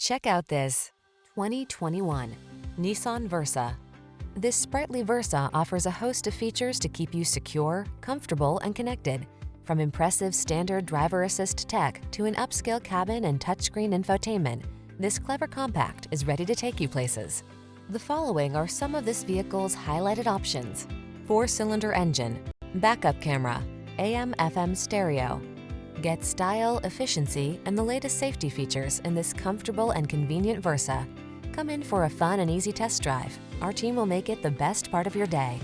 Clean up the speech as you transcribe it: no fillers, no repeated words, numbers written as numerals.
Check out this 2021 Nissan Versa. This sprightly Versa offers a host of features to keep you secure, comfortable, and connected. From impressive standard driver assist tech to an upscale cabin and touchscreen infotainment, this clever compact is ready to take you places. The following are some of this vehicle's highlighted options: 4-cylinder engine, backup camera, AM/FM stereo. Get style, efficiency, and the latest safety features in this comfortable and convenient Versa. Come in for a fun and easy test drive. Our team will make it the best part of your day.